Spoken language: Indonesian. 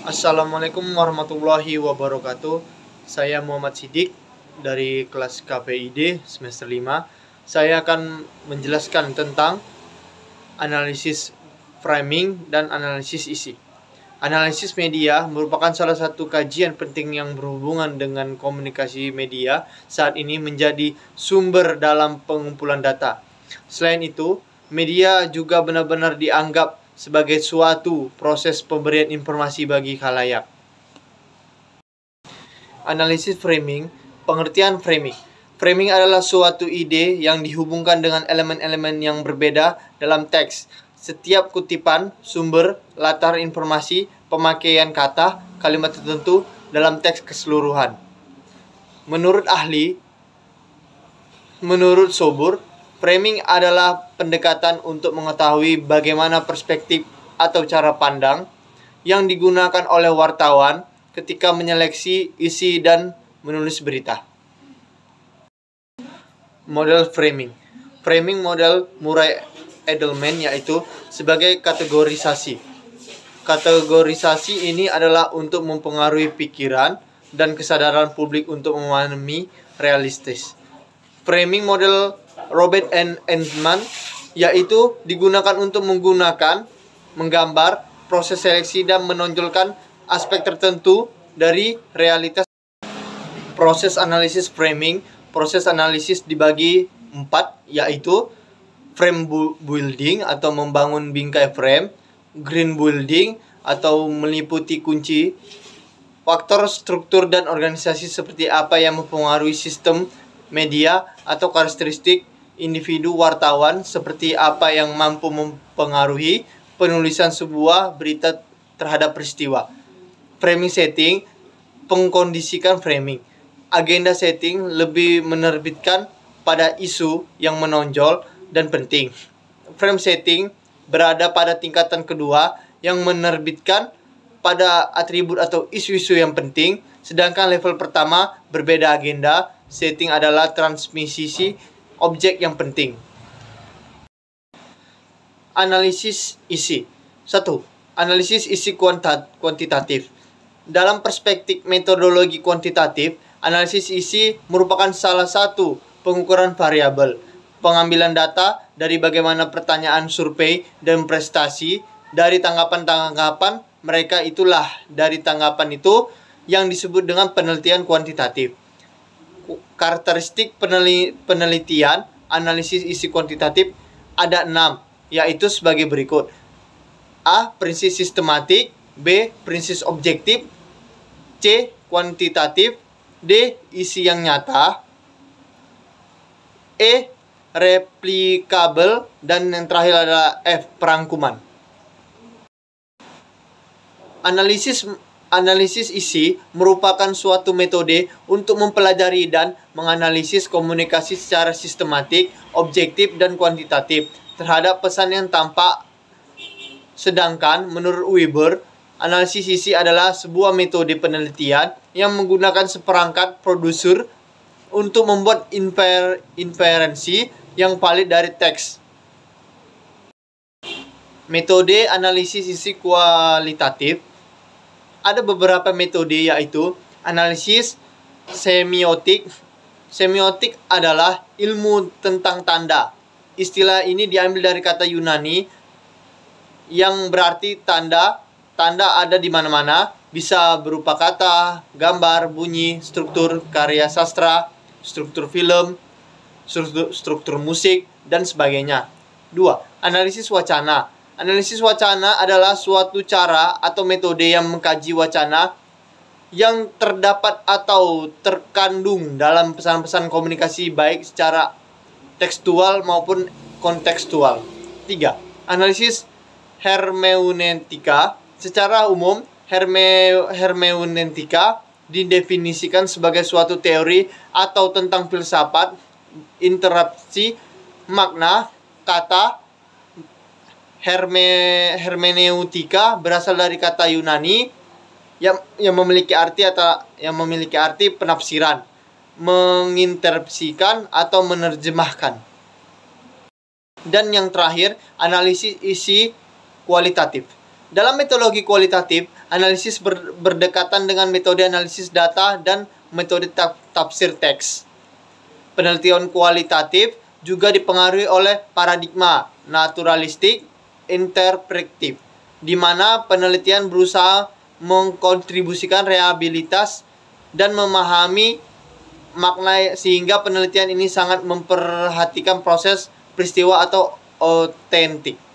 Assalamualaikum warahmatullahi wabarakatuh. Saya Muhammad Sidik dari kelas KPID semester 5. Saya akan menjelaskan tentang analisis framing dan analisis isi. Analisis media merupakan salah satu kajian penting yang berhubungan dengan komunikasi media saat ini menjadi sumber dalam pengumpulan data. Selain itu, media juga benar-benar dianggap sebagai suatu proses pemberian informasi bagi khalayak. Analisis framing. Pengertian framing. Framing adalah suatu ide yang dihubungkan dengan elemen-elemen yang berbeda dalam teks. Setiap kutipan, sumber, latar informasi, pemakaian kata, kalimat tertentu dalam teks keseluruhan. Menurut Sobur, framing adalah pendekatan untuk mengetahui bagaimana perspektif atau cara pandang yang digunakan oleh wartawan ketika menyeleksi isi dan menulis berita. Model framing. Framing model Murray Edelman yaitu sebagai kategorisasi. Kategorisasi ini adalah untuk mempengaruhi pikiran dan kesadaran publik untuk memahami realistis. Framing model Robert Entman yaitu digunakan untuk menggambar proses seleksi dan menonjolkan aspek tertentu dari realitas. Proses analisis framing. Proses analisis dibagi 4 yaitu frame building atau membangun bingkai frame, green building atau meliputi kunci, faktor struktur dan organisasi seperti apa yang mempengaruhi sistem media atau karakteristik individu wartawan seperti apa yang mampu mempengaruhi penulisan sebuah berita terhadap peristiwa. Framing setting, pengkondisikan framing. Agenda setting lebih menerbitkan pada isu yang menonjol dan penting. Frame setting berada pada tingkatan kedua yang menerbitkan pada atribut atau isu-isu yang penting, sedangkan level pertama berbeda agenda. Setting adalah transmisi objek yang penting. Analisis isi. 1. Analisis isi kuantitatif. Dalam perspektif metodologi kuantitatif, analisis isi merupakan salah satu pengukuran variabel. Pengambilan data dari bagaimana pertanyaan survei dan prestasi dari tanggapan-tanggapan mereka, itulah dari tanggapan itu yang disebut dengan penelitian kuantitatif. Karakteristik penelitian analisis isi kuantitatif ada 6, yaitu sebagai berikut. A. Prinsip sistematik. B. Prinsip objektif. C. Kuantitatif. D. Isi yang nyata. E. Replikabel. Dan yang terakhir adalah F. Perangkuman. Analisis isi merupakan suatu metode untuk mempelajari dan menganalisis komunikasi secara sistematik, objektif, dan kuantitatif terhadap pesan yang tampak. Sedangkan menurut Weber, analisis isi adalah sebuah metode penelitian yang menggunakan seperangkat prosedur untuk membuat inferensi yang valid dari teks. Metode analisis isi kualitatif. Ada beberapa metode yaitu analisis semiotik. Semiotik adalah ilmu tentang tanda. Istilah ini diambil dari kata Yunani yang berarti tanda. Tanda ada di mana-mana, bisa berupa kata, gambar, bunyi, struktur karya sastra, struktur film, struktur musik, dan sebagainya. 2. Analisis wacana. Analisis wacana adalah suatu cara atau metode yang mengkaji wacana yang terdapat atau terkandung dalam pesan-pesan komunikasi baik secara tekstual maupun kontekstual. 3. Analisis hermeneutika. Secara umum, hermeneutika didefinisikan sebagai suatu teori atau tentang filsafat, interpretasi, makna, kata. Hermeneutika berasal dari kata Yunani yang memiliki arti penafsiran, menginterpretasikan atau menerjemahkan. Dan yang terakhir, analisis isi kualitatif. Dalam metodologi kualitatif, analisis berdekatan dengan metode analisis data dan metode tafsir teks. Penelitian kualitatif juga dipengaruhi oleh paradigma naturalistik interpretif, di mana penelitian berusaha mengkontribusikan realitas dan memahami makna, sehingga penelitian ini sangat memperhatikan proses peristiwa atau otentik.